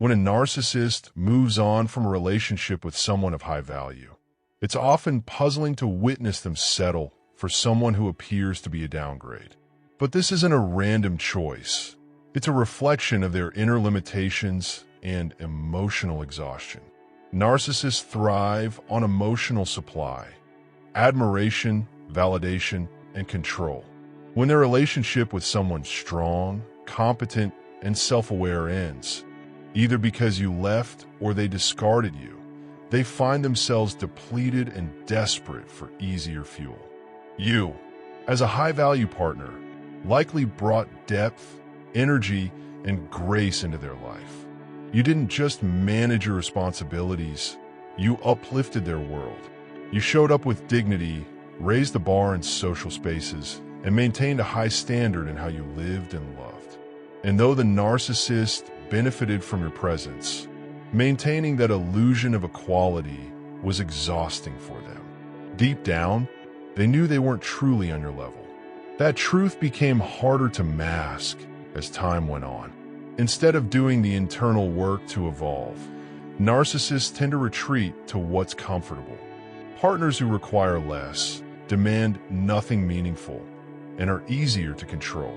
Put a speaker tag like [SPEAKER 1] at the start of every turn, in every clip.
[SPEAKER 1] When a narcissist moves on from a relationship with someone of high value, it's often puzzling to witness them settle for someone who appears to be a downgrade. But this isn't a random choice. It's a reflection of their inner limitations and emotional exhaustion. Narcissists thrive on emotional supply, admiration, validation, and control. When their relationship with someone strong, competent, and self-aware ends, either because you left or they discarded you, they find themselves depleted and desperate for easier fuel. You, as a high-value partner, likely brought depth, energy, and grace into their life. You didn't just manage your responsibilities, you uplifted their world. You showed up with dignity, raised the bar in social spaces, and maintained a high standard in how you lived and loved. And though the narcissist benefited from your presence, maintaining that illusion of equality was exhausting for them. Deep down, they knew they weren't truly on your level. That truth became harder to mask as time went on. Instead of doing the internal work to evolve, narcissists tend to retreat to what's comfortable. Partners who require less, demand nothing meaningful, and are easier to control.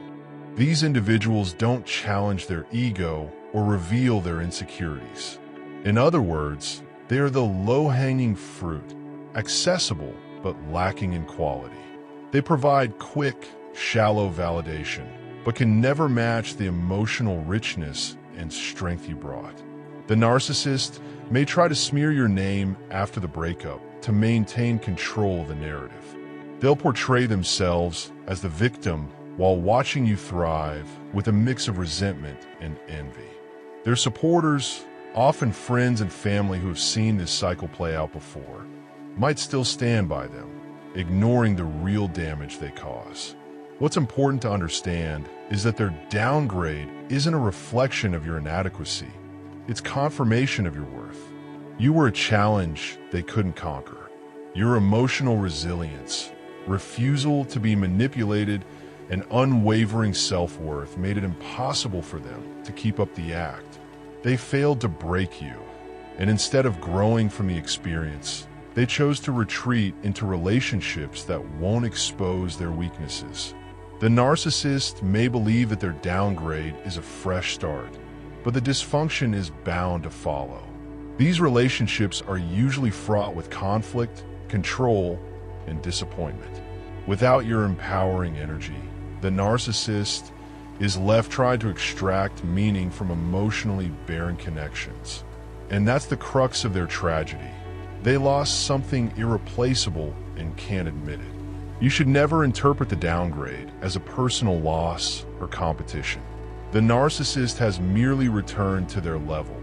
[SPEAKER 1] These individuals don't challenge their ego or reveal their insecurities. In other words, they are the low-hanging fruit, accessible but lacking in quality. They provide quick, shallow validation, but can never match the emotional richness and strength you brought. The narcissist may try to smear your name after the breakup to maintain control of the narrative. They'll portray themselves as the victim while watching you thrive with a mix of resentment and envy. Their supporters, often friends and family who have seen this cycle play out before, might still stand by them, ignoring the real damage they cause. What's important to understand is that their downgrade isn't a reflection of your inadequacy. It's confirmation of your worth. You were a challenge they couldn't conquer. Your emotional resilience, refusal to be manipulated, and unwavering self-worth made it impossible for them to keep up the act. They failed to break you, and instead of growing from the experience, they chose to retreat into relationships that won't expose their weaknesses. The narcissist may believe that their downgrade is a fresh start, but the dysfunction is bound to follow. These relationships are usually fraught with conflict, control, and disappointment. Without your empowering energy, the narcissist is left trying to extract meaning from emotionally barren connections. And that's the crux of their tragedy. They lost something irreplaceable and can't admit it. You should never interpret the downgrade as a personal loss or competition. The narcissist has merely returned to their level,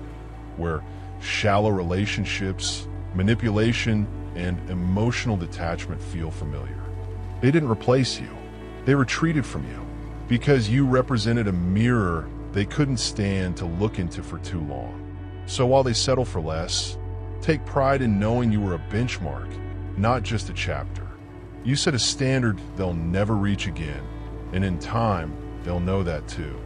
[SPEAKER 1] where shallow relationships, manipulation, and emotional detachment feel familiar. They didn't replace you. They retreated from you because you represented a mirror they couldn't stand to look into for too long. So while they settle for less, take pride in knowing you were a benchmark, not just a chapter. You set a standard they'll never reach again, and in time, they'll know that too.